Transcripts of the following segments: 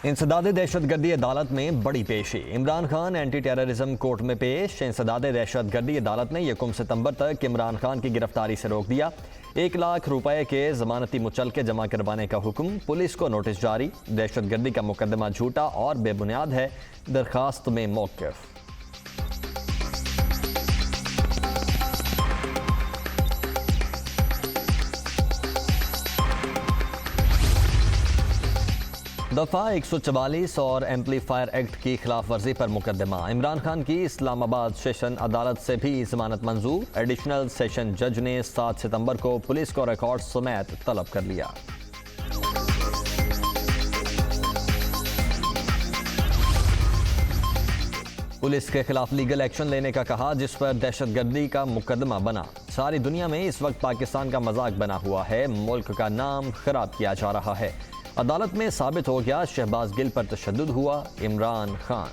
इंसदादे दहशतगर्दी अदालत में बड़ी पेशी। Imran Khan anti terrorism court में पेश। इंसदादे दहशतगर्दी अदालत ने 1 सितंबर तक इमरान खान की गिरफ्तारी से रोक दिया। 1 लाख रुपए के जमानती मुचलके जमा करवाने का हुक्म। पुलिस को नोटिस जारी। दहशतगर्दी का मुकदमा झूठा और बेबुनियाद है। दरखास्त में मौक़िफ़। दफ़ा 144 और एम्पलीफायर एक्ट की खिलाफ वर्जी पर मुकदमा। इमरान खान की इस्लामाबाद सेशन अदालत से भी जमानत मंजूर। एडिशनल सेशन जज ने 7 सितंबर को पुलिस को रिकॉर्ड समेत तलब कर लिया। पुलिस के खिलाफ लीगल एक्शन लेने का कहा, जिस पर दहशतगर्दी का मुकदमा बना। सारी दुनिया में इस वक्त पाकिस्तान का मजाक बना हुआ है। मुल्क का नाम खराब किया जा रहा है। अदालत में साबित हो गया शहबाज गिल पर तशद्दुद हुआ। इमरान खान।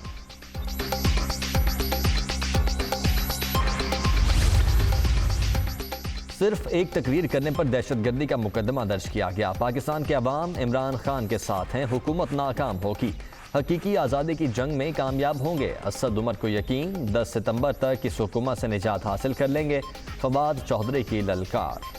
सिर्फ एक तकरीर करने पर दहशतगर्दी का मुकदमा दर्ज किया गया। पाकिस्तान के अवाम इमरान खान के साथ हैं। हुकूमत नाकाम होगी। हकीकी आज़ादी की जंग में कामयाब होंगे। असद उमर को यकीन 10 सितंबर तक इस हुकूमत से निजात हासिल कर लेंगे। फवाद चौधरी की ललकार।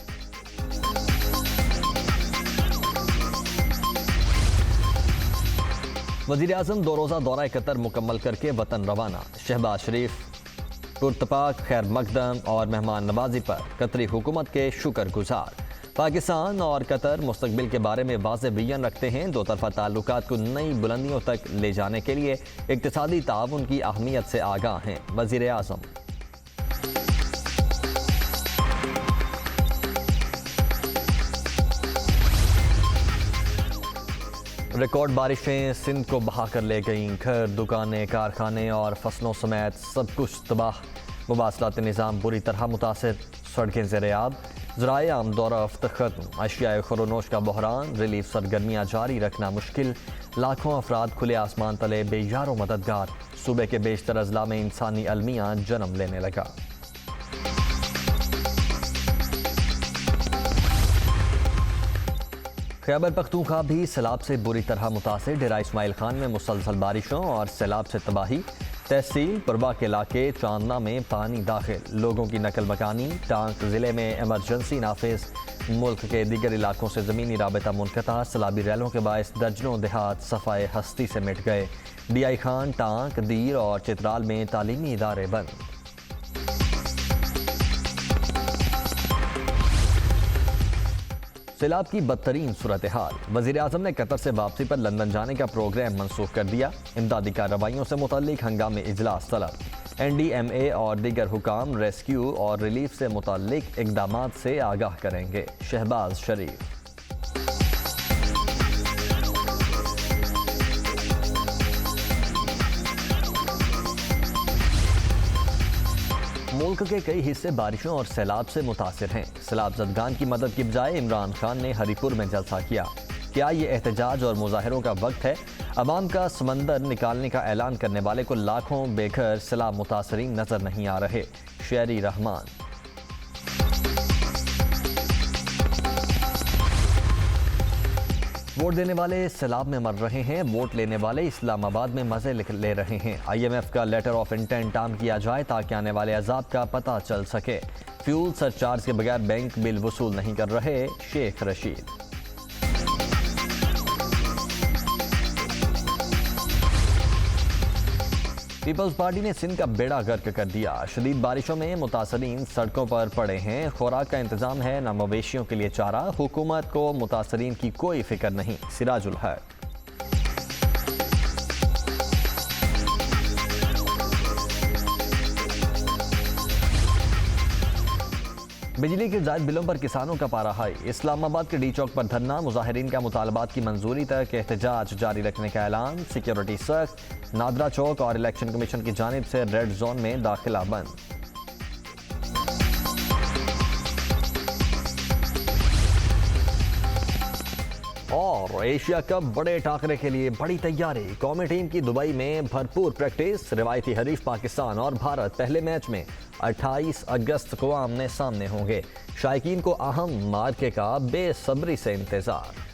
वज़ीर-ए-आज़म 2 रोज़ा दौरा कतर मुकम्मल करके वतन रवाना। शहबाज शरीफ पुरतपाक खैर मकदम और मेहमान नवाजी पर कतरी हुकूमत के शुक्रगुजार। पाकिस्तान और कतर मुस्तकबिल के बारे में वाज़ेह विजन रखते हैं। दो तरफ़ा ताल्लुकात को नई बुलंदियों तक ले जाने के लिए इक़्तिसादी ताउन की अहमियत से आगाह हैं वज़ीर-ए-आज़म। रिकॉर्ड बारिशें सिंध को बहा कर ले गईं। घर, दुकानें, कारखाने और फसलों समेत सब कुछ तबाह। मुवासलाती निज़ाम बुरी तरह मुतासिर। सड़कें ज़ेर-ए-आब। ज़राए आम दौर-ए-रफ्त खत्म। अशियाए खुरोनोश का बहरान। रिलीफ सरगर्मियाँ जारी रखना मुश्किल। लाखों अफराद खुले आसमान तले बेयारो मददगार। सूबे के बेशतर अजला में इंसानी अलमिया जन्म लेने लगा। खैबर पख्तूनख्वा भी सैलाब से बुरी तरह मुतासिर। डेरा इस्माइल खान में मुसलसल बारिशों और सैलाब से तबाही। तहसील पुरबा के इलाके चांदना में पानी दाखिल। लोगों की नकल मकानी। टांक जिले में एमरजेंसी नाफिज। मुल्क के दीगर इलाकों से ज़मीनी राबता मुनक़ता। सैलाबी रैलों के बायस दर्जनों देहात सफ़ाए हस्ती से मिट गए। DI खान, टांक, दीर और चित्राल में तालीमी इदारे बंद। सैलाब की बदतरीन सूरत हाल। वज़ीर-ए-आज़म ने कतर से वापसी पर लंदन जाने का प्रोग्राम मनसूख कर दिया। इमदादी कार्रवाइयों से मुतल्लिक हंगामी इजलास तलब। NDMA और दीगर हुकाम रेस्क्यू और रिलीफ से मुतल्लिक इक़दामात से आगाह करेंगे। शहबाज शरीफ। मुल्क के कई हिस्से बारिशों और सैलाब से मुतासिर हैं। सैलाब ज़दगान की मदद की बजाय इमरान खान ने हरीपुर में जलसा किया। क्या ये एहतजाज और मुजाहरों का वक्त है? अवाम का समंदर निकालने का ऐलान करने वाले को लाखों बेघर सैलाब मुतासरीन नजर नहीं आ रहे। शेरी रहमान। वोट देने वाले सैलाब में मर रहे हैं। वोट लेने वाले इस्लामाबाद में मजे ले रहे हैं। IMF का लेटर ऑफ इंटेंट आम किया जाए ताकि आने वाले अजाब का पता चल सके। फ्यूल सरचार्ज के बगैर बैंक बिल वसूल नहीं कर रहे। शेख रशीद। पीपल्स पार्टी ने सिंध का बेड़ा गर्क कर दिया। शदीद बारिशों में मुतासरीन सड़कों पर पड़े हैं। खुराक का इंतजाम है न मवेशियों के लिए चारा। हुकूमत को मुतासरीन की कोई फिक्र नहीं। सिराजुल हक। बिजली के जायद बिलों पर किसानों का पारा हाई। इस्लामाबाद के D चौक पर धरना। मुजाहिरीन का मुतालबात की मंजूरी तक एहतजाज जारी रखने का ऐलान। सिक्योरिटी सख्त। नादरा चौक और इलेक्शन कमीशन की जानिब से रेड जोन में दाखिला बंद। और एशिया कप बड़े टाकरे के लिए बड़ी तैयारी। कौमी टीम की दुबई में भरपूर प्रैक्टिस। रिवायती हरीफ पाकिस्तान और भारत पहले मैच में 28 अगस्त को आमने सामने होंगे। शायकीन को अहम मार्के का बेसब्री से इंतजार।